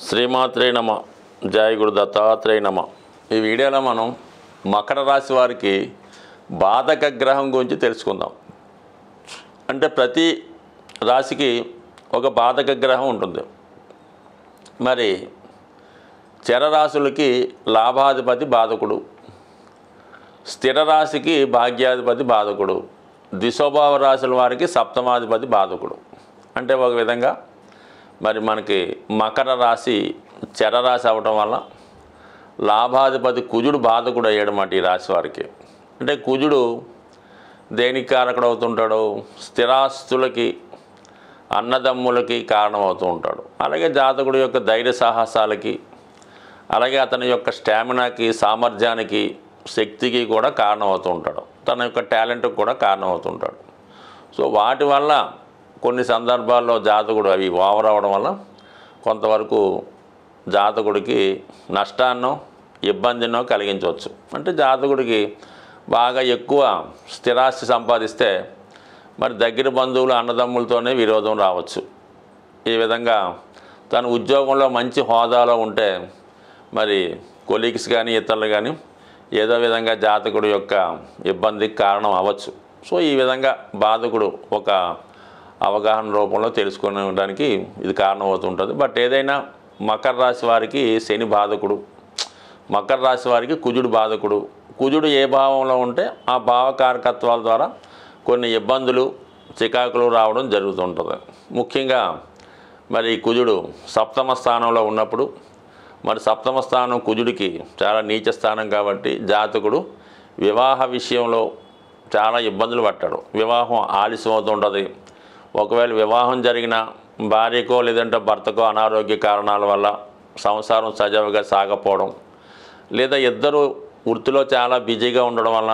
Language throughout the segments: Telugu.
శ్రీమాత్రే నమ. జయ గురు దత్తాత్రేయ నమ. ఈ వీడియోలో మనం మకర రాశి వారికి బాధక గ్రహం గురించి తెలుసుకుందాం. అంటే ప్రతి రాశికి ఒక బాధక గ్రహం ఉంటుంది. మరి చరరాశులకి లాభాధిపతి బాధకుడు, స్థిర రాశికి భాగ్యాధిపతి బాధకుడు, ద్విస్వభావ రాశుల వారికి సప్తమాధిపతి బాధకుడు. అంటే ఒక విధంగా మరి మనకి మకర రాశి చరరాశి అవ్వటం వల్ల లాభాధిపతి కుజుడు బాధకుడు అయ్యాడన్నమాట ఈ రాశి వారికి. అంటే కుజుడు దేనికి కారకుడు అవుతుంటాడు? స్థిరాస్తులకి, అన్నదమ్ములకి కారణమవుతూ ఉంటాడు. అలాగే జాతకుడు యొక్క ధైర్య సాహసాలకి, అలాగే అతని యొక్క స్టామినాకి, సామర్థ్యానికి, శక్తికి కూడా కారణమవుతూ ఉంటాడు. తన యొక్క టాలెంట్కి కూడా కారణమవుతుంటాడు. సో వాటి వల్ల కొన్ని సందర్భాల్లో జాతకుడు అవి ఓవర్ అవ్వడం వల్ల కొంతవరకు జాతకుడికి నష్టాన్నో ఇబ్బందినో కలిగించవచ్చు. అంటే జాతకుడికి బాగా ఎక్కువ స్థిరాస్తి సంపాదిస్తే మరి దగ్గర బంధువులు అన్నదమ్ములతోనే విరోధం రావచ్చు. ఈ విధంగా తన ఉద్యోగంలో మంచి హోదాలో ఉంటే మరి కొలీగ్స్ కానీ ఇతరులు కానీ ఏదో విధంగా జాతకుడి యొక్క ఇబ్బందికి కారణం అవ్వచ్చు. సో ఈ విధంగా బాధకుడు ఒక అవగాహన రూపంలో తెలుసుకోవడానికి ఇది కారణమవుతుంటుంది. బట్ ఏదైనా మకర రాశి వారికి శని బాధకుడు, మకర రాశి వారికి కుజుడు బాధకుడు. కుజుడు ఏ భావంలో ఉంటే ఆ భావకారకత్వాల ద్వారా కొన్ని ఇబ్బందులు, చికాకులు రావడం జరుగుతుంటుంది. ముఖ్యంగా మరి కుజుడు సప్తమ స్థానంలో ఉన్నప్పుడు, మరి సప్తమ స్థానం కుజుడికి చాలా నీచ స్థానం కాబట్టి జాతకుడు వివాహ విషయంలో చాలా ఇబ్బందులు పట్టాడు. వివాహం ఆలస్యం అవుతుంటుంది. ఒకవేళ వివాహం జరిగిన భార్యకో లేదంటే భర్తకో అనారోగ్య కారణాల వల్ల సంసారం సజావుగా సాగపోవడం, లేదా ఇద్దరు వృత్తిలో చాలా బిజీగా ఉండడం వల్ల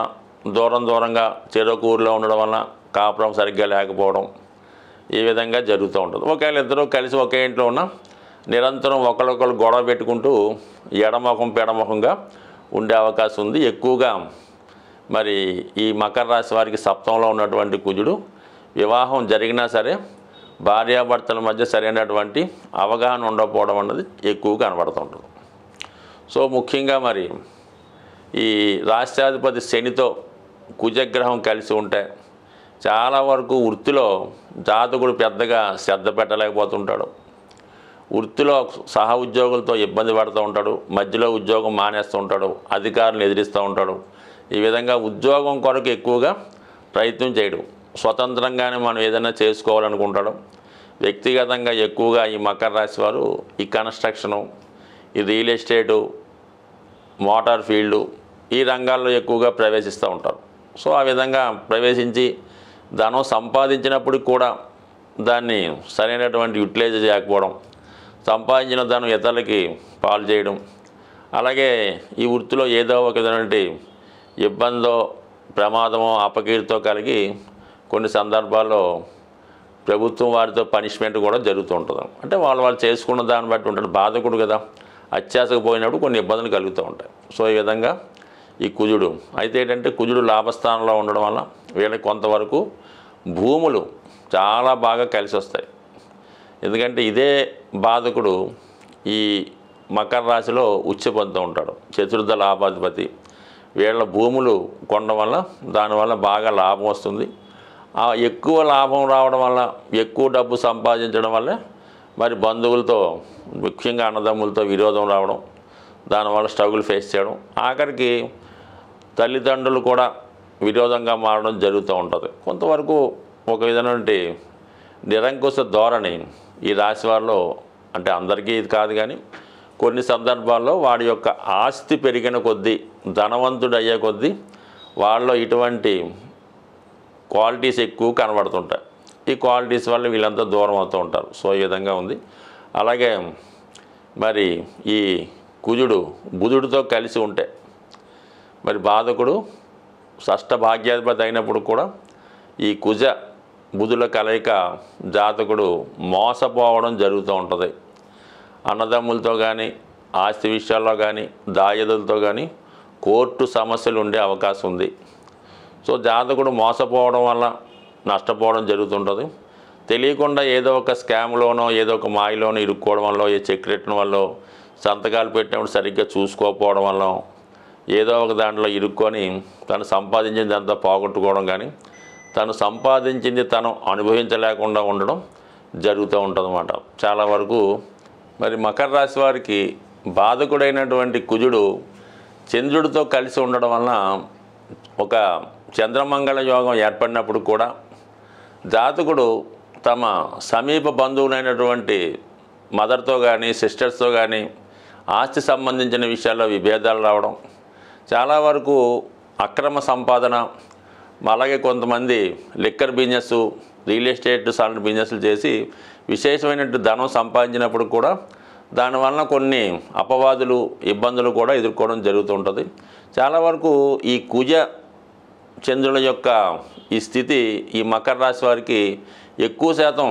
దూరంగా చెరొక ఊరిలో ఉండడం వల్ల కాపురం సరిగ్గా లేకపోవడం, ఈ విధంగా జరుగుతూ ఉంటుంది. ఒకవేళ ఇద్దరు కలిసి ఒకే ఇంట్లో ఉన్న నిరంతరం ఒకరికొకరు గొడవ పెట్టుకుంటూ ఎడముఖం పెడముఖంగా ఉండే అవకాశం ఉంది. ఎక్కువగా మరి ఈ మకర రాశి వారికి సప్తంలో ఉన్నటువంటి కుజుడు వివాహం జరిగినా సరే భార్యాభర్తల మధ్య సరైనటువంటి అవగాహన ఉండకపోవడం అన్నది ఎక్కువ కనబడుతుంటుంది. సో ముఖ్యంగా మరి ఈ రాష్ట్రాధిపతి శనితో కుజగ్రహం కలిసి ఉంటే చాలా వరకు వృత్తిలో జాతకుడు పెద్దగా శ్రద్ధ పెట్టలేకపోతుంటాడు. వృత్తిలో సహ ఉద్యోగులతో ఇబ్బంది పడుతూ ఉంటాడు. మధ్యలో ఉద్యోగం మానేస్తూ ఉంటాడు. అధికారులను ఎదిరిస్తూ ఉంటాడు. ఈ విధంగా ఉద్యోగం కొరకు ఎక్కువగా ప్రయత్నం చేయడం, స్వతంత్రంగానే మనం ఏదైనా చేసుకోవాలనుకుంటాడు. వ్యక్తిగతంగా ఎక్కువగా ఈ మకర రాశి వారు ఈ కన్స్ట్రక్షను, ఈ రియల్ ఎస్టేటు, మోటార్ ఫీల్డు, ఈ రంగాల్లో ఎక్కువగా ప్రవేశిస్తూ ఉంటారు. సో ఆ విధంగా ప్రవేశించి ధనం సంపాదించినప్పటికి కూడా దాన్ని సరైనటువంటి యూటిలైజ్ చేయకపోవడం, సంపాదించిన ధనం ఇతరులకి పాలు చేయడం, అలాగే ఈ వృత్తిలో ఏదో ఒక విధమైనటువంటి ఇబ్బందో, ప్రమాదమో, అపకీర్తితో కలిగి కొన్ని సందర్భాల్లో ప్రభుత్వం వారితో పనిష్మెంట్ కూడా జరుగుతూ ఉంటుంది. అంటే వాళ్ళు చేసుకున్న దాన్ని బట్టి ఉంటాడు. బాధకుడు కదా, అత్యాశకు పోయినప్పుడు కొన్ని ఇబ్బందులు కలుగుతూ ఉంటాయి. సో ఈ విధంగా ఈ కుజుడు అయితే ఏంటంటే కుజుడు లాభస్థానంలో ఉండడం వల్ల వీళ్ళకి కొంతవరకు భూములు చాలా బాగా కలిసి వస్తాయి. ఎందుకంటే ఇదే బాధకుడు ఈ మకర రాశిలో ఉచ్చ పొందుతూ ఉంటాడు. చతుర్థ లాభాధిపతి. వీళ్ళ భూములు కొనడం వల్ల దానివల్ల బాగా లాభం వస్తుంది. ఎక్కువ లాభం రావడం వల్ల, ఎక్కువ డబ్బు సంపాదించడం వల్ల మరి బంధువులతో, ముఖ్యంగా అన్నదమ్ములతో విరోధం రావడం, దానివల్ల స్ట్రగుల్ ఫేస్ చేయడం, ఆఖరికి తల్లిదండ్రులు కూడా విరోధంగా మారడం జరుగుతూ ఉంటుంది. కొంతవరకు ఒక విధమైనటువంటి నిరంకుశ ధోరణి ఈ రాశి వారిలో, అంటే అందరికీ ఇది కాదు కానీ కొన్ని సందర్భాల్లో వాడి యొక్క ఆస్తి పెరిగిన కొద్దీ, ధనవంతుడు అయ్యే కొద్దీ వాళ్ళలో ఇటువంటి క్వాలిటీస్ ఎక్కువ కనబడుతుంటాయి. ఈ క్వాలిటీస్ వల్ల వీళ్ళంతా దూరం అవుతూ ఉంటారు. సో ఈ విధంగా ఉంది. అలాగే మరి ఈ కుజుడు బుధుడితో కలిసి ఉంటే మరి బాధకుడు షష్ఠ భాగ్యాధిపతి అయినప్పుడు కూడా ఈ కుజ బుధుల కలయిక జాతకుడు మోసపోవడం జరుగుతూ ఉంటుంది. అన్నదమ్ములతో కానీ, ఆస్తి విషయాల్లో కానీ, దాయదులతో కానీ కోర్టు సమస్యలు ఉండే అవకాశం ఉంది. సో జాతకుడు మోసపోవడం వల్ల నష్టపోవడం జరుగుతుంటుంది. తెలియకుండా ఏదో ఒక స్కామ్లోనో ఏదో ఒక మాయలోనో ఇరుక్కోవడం వల్ల, ఏ సెక్రెటరీ వల్ల సంతకాలు పెట్టినప్పుడు సరిగ్గా చూసుకోకపోవడం వల్ల ఏదో ఒక దాంట్లో ఇరుక్కొని తను సంపాదించిందంతా పోగొట్టుకోవడం కానీ, తను సంపాదించింది తను అనుభవించలేకుండా ఉండడం జరుగుతూ ఉంటుందన్నమాట చాలా వరకు. మరి మకర రాశి వారికి బాధకుడైనటువంటి కుజుడు చంద్రుడితో కలిసి ఉండడం వలన ఒక చంద్రమంగళ యోగం ఏర్పడినప్పుడు కూడా జాతకుడు తమ సమీప బంధువులైనటువంటి మదర్తో కానీ సిస్టర్స్తో కానీ ఆస్తి సంబంధించిన విషయాల్లో విభేదాలు రావడం, చాలా వరకు అక్రమ సంపాదన, అలాగే కొంతమంది liquor business, real estate salt బిజినెస్లు చేసి విశేషమైన ధనం సంపాదించినప్పుడు కూడా దానివల్ల కొన్ని అపవాదులు, ఇబ్బందులు కూడా ఎదుర్కోవడం జరుగుతూ ఉంటుంది. చాలా వరకు ఈ కుజ చంద్రుల యొక్క ఈ స్థితి ఈ మకర రాశి వారికి ఎక్కువ శాతం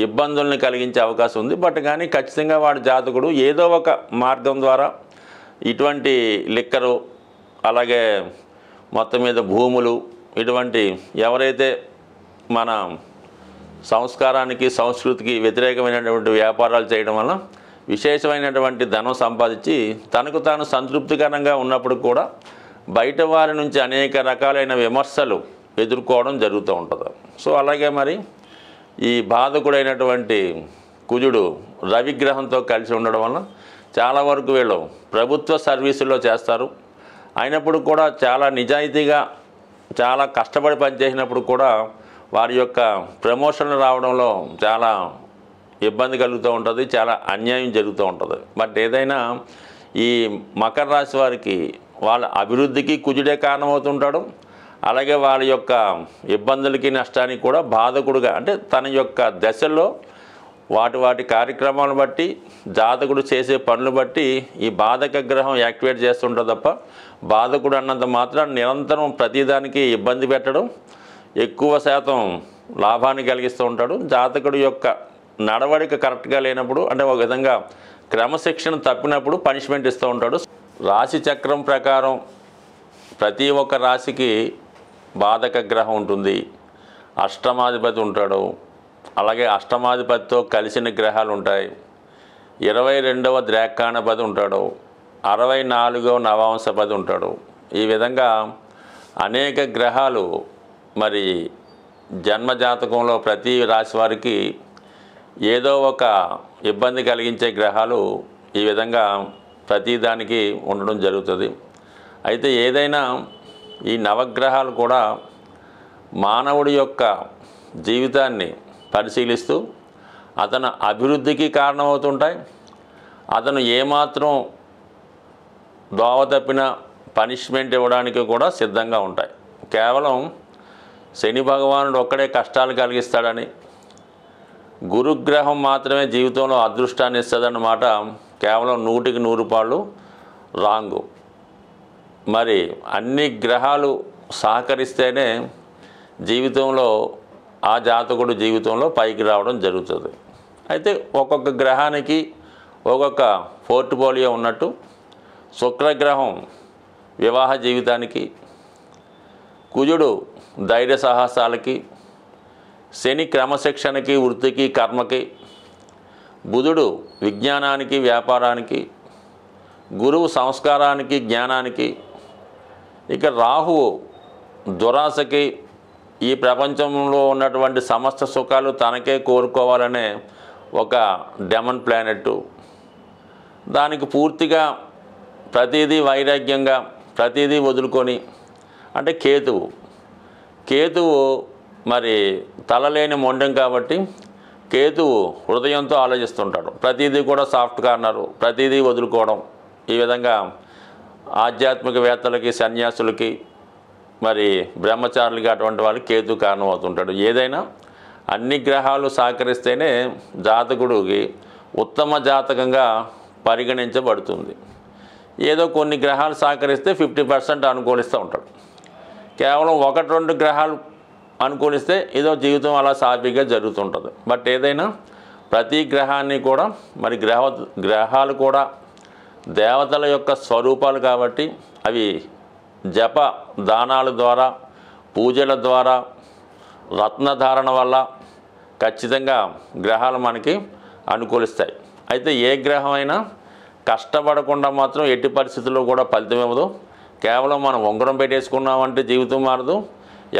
ఇబ్బందుల్ని కలిగించే అవకాశం ఉంది. బట్ కానీ ఖచ్చితంగా వాడి జాతకుడు ఏదో ఒక మార్గం ద్వారా ఇటువంటి లిక్కరు, అలాగే మొత్తం మీద భూములు, ఇటువంటి ఎవరైతే మన సంస్కారానికి సంస్కృతికి వ్యతిరేకమైనటువంటి వ్యాపారాలు చేయడం వల్ల విశేషమైనటువంటి ధనం సంపాదించి తనకు తాను సంతృప్తికరంగా ఉన్నప్పుడు కూడా బయట వారి నుంచి అనేక రకాలైన విమర్శలు ఎదుర్కోవడం జరుగుతూ ఉంటుంది. సో అలాగే మరి ఈ బాధకుడైనటువంటి కుజుడు రవిగ్రహంతో కలిసి ఉండడం వల్ల చాలా వరకు వీళ్ళు ప్రభుత్వ సర్వీసుల్లో చేస్తారు. అయినప్పుడు కూడా చాలా నిజాయితీగా చాలా కష్టపడి పనిచేసినప్పుడు కూడా వారి యొక్క ప్రమోషన్లు రావడంలో చాలా ఇబ్బంది కలుగుతూ ఉంటుంది, చాలా అన్యాయం జరుగుతూ ఉంటుంది. బట్ ఏదైనా ఈ మకర రాశి వారికి వాళ్ళ అభివృద్ధికి కుజుడే కారణమవుతుంటాడు. అలాగే వాళ్ళ యొక్క ఇబ్బందులకి నష్టానికి కూడా బాధకుడుగా, అంటే తన యొక్క దశల్లో వాటి కార్యక్రమాలను బట్టి జాతకుడు చేసే పనులు బట్టి ఈ బాధక గ్రహం యాక్టివేట్ చేస్తుంటుంది తప్ప బాధకుడు అన్నంత మాత్రం నిరంతరం ప్రతిదానికి ఇబ్బంది పెట్టడం, ఎక్కువ శాతం లాభాన్ని కలిగిస్తూ ఉంటాడు. జాతకుడు యొక్క నడవడిక కరెక్ట్గా లేనప్పుడు, అంటే ఒక విధంగా క్రమశిక్షణ తప్పినప్పుడు పనిష్మెంట్ ఇస్తూ ఉంటాడు. రాశి చక్రం ప్రకారం ప్రతి ఒక్క రాశికి బాధక గ్రహం ఉంటుంది, అష్టమాధిపతి ఉంటాడు. అలాగే అష్టమాధిపతితో కలిసిన గ్రహాలు ఉంటాయి. 22వ ద్రాకాణపతి ఉంటాడు, 64వ నవాంశపతి ఉంటాడు. ఈ విధంగా అనేక గ్రహాలు మరి జన్మజాతకంలో ప్రతి రాశి వారికి ఏదో ఒక ఇబ్బంది కలిగించే గ్రహాలు ఈ విధంగా ప్రతిదానికి ఉండడం జరుగుతుంది. అయితే ఏదైనా ఈ నవగ్రహాలు కూడా మానవుడి యొక్క జీవితాన్ని పరిశీలిస్తూ అతను అభివృద్ధికి కారణమవుతుంటాయి. అతను ఏమాత్రం దోవ తప్పిన పనిష్మెంట్ ఇవ్వడానికి కూడా సిద్ధంగా ఉంటాయి. కేవలం శని భగవానుడు ఒక్కడే కష్టాలు కలిగిస్తాడని, గురుగ్రహం మాత్రమే జీవితంలో అదృష్టాన్ని ఇస్తుందన్నమాట కేవలం 100కి 100 పాళ్ళు రాంగు. మరి అన్ని గ్రహాలు సహకరిస్తేనే జీవితంలో ఆ జాతకుడు జీవితంలో పైకి రావడం జరుగుతుంది. అయితే ఒక్కొక్క గ్రహానికి ఒక్కొక్క పోర్ట్ఫోలియో ఉన్నట్టు శుక్రగ్రహం వివాహ జీవితానికి, కుజుడు ధైర్య సాహసాలకి, శని క్రమశిక్షణకి, వృత్తికి, కర్మకి, బుధుడు విజ్ఞానానికి, వ్యాపారానికి, గురువు సంస్కారానికి, జ్ఞానానికి, ఇక రాహువు దురాశకి, ఈ ప్రపంచంలో ఉన్నటువంటి సమస్త సుఖాలు తనకే కోరుకోవాలనే ఒక డెమన్ ప్లానెట్. దానికి పూర్తిగా ప్రతిదీ వైరాగ్యంగా ప్రతిదీ వదులుకొని, అంటే కేతువు మరి తలలేని మొండెం కాబట్టి కేతువు హృదయంతో ఆలోచిస్తుంటాడు. ప్రతిదీ కూడా సాఫ్ట్ కార్నరు, ప్రతిదీ వదులుకోవడం. ఈ విధంగా ఆధ్యాత్మికవేత్తలకి, సన్యాసులకి, మరి బ్రహ్మచారులకి అటువంటి వాళ్ళకి కేతు కారణం అవుతుంటాడు. ఏదైనా అన్ని గ్రహాలు సహకరిస్తేనే జాతకుడికి ఉత్తమ జాతకంగా పరిగణించబడుతుంది. ఏదో కొన్ని గ్రహాలు సహకరిస్తే 50% అనుకూలిస్తూ ఉంటాడు. కేవలం 1-2 గ్రహాలు అనుకూలిస్తే ఏదో జీవితం అలా సాఫీగా జరుగుతుంటుంది. బట్ ఏదైనా ప్రతి గ్రహాన్ని కూడా మరి గ్రహాలు కూడా దేవతల యొక్క స్వరూపాలు కాబట్టి అవి జప దానాల ద్వారా, పూజల ద్వారా, రత్నధారణ వల్ల, ఖచ్చితంగా గ్రహాలు మనకి అనుకూలిస్తాయి. అయితే ఏ గ్రహం అయినా కష్టపడకుండా మాత్రం ఎట్టి పరిస్థితుల్లో కూడా ఫలితం ఇవ్వదు. కేవలం మనం ఉంగరం పెట్టేసుకున్నామంటే జీవితం మారదు.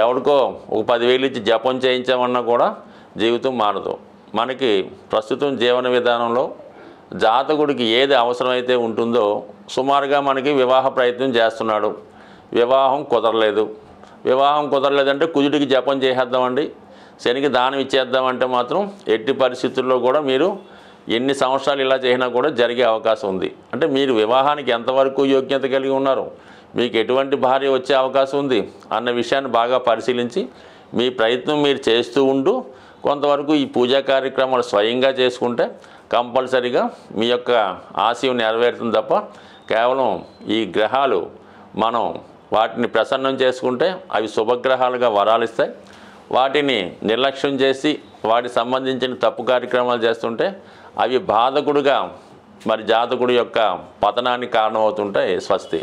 ఎవరికో ఒక 10,000 ఇచ్చి జపం చేయించామన్నా కూడా జీవితం మారదు. మనకి ప్రస్తుతం జీవన విధానంలో జాతకుడికి ఏది అవసరమైతే ఉంటుందో సుమారుగా మనకి వివాహ ప్రయత్నం చేస్తున్నాడు, వివాహం కుదరలేదు. వివాహం కుదరలేదంటే కుజుడికి జపం చేసేద్దామండి, శనికి దానం ఇచ్చేద్దామంటే మాత్రం ఎట్టి పరిస్థితుల్లో కూడా మీరు ఎన్ని సంవత్సరాలు ఇలా చేసినా కూడా జరిగే అవకాశం ఉంది. అంటే మీరు వివాహానికి ఎంతవరకు యోగ్యత కలిగి ఉన్నారు, మీకు ఎటువంటి భార్య వచ్చే అవకాశం ఉంది అన్న విషయాన్ని బాగా పరిశీలించి మీ ప్రయత్నం మీరు చేస్తూ ఉంటూ కొంతవరకు ఈ పూజా కార్యక్రమాలు స్వయంగా చేసుకుంటే కంపల్సరీగా మీ యొక్క ఆశయం నెరవేరుతుంది తప్ప కేవలం ఈ గ్రహాలు మనం వాటిని ప్రసన్నం చేసుకుంటే అవి శుభగ్రహాలుగా వరాలిస్తాయి. వాటిని నిర్లక్ష్యం చేసి వాటికి సంబంధించిన తప్పు కార్యక్రమాలు చేస్తుంటే అవి బాధకుడుగా మరి జాతకుడి యొక్క పతనానికి కారణమవుతుంటాయి. స్వస్తి.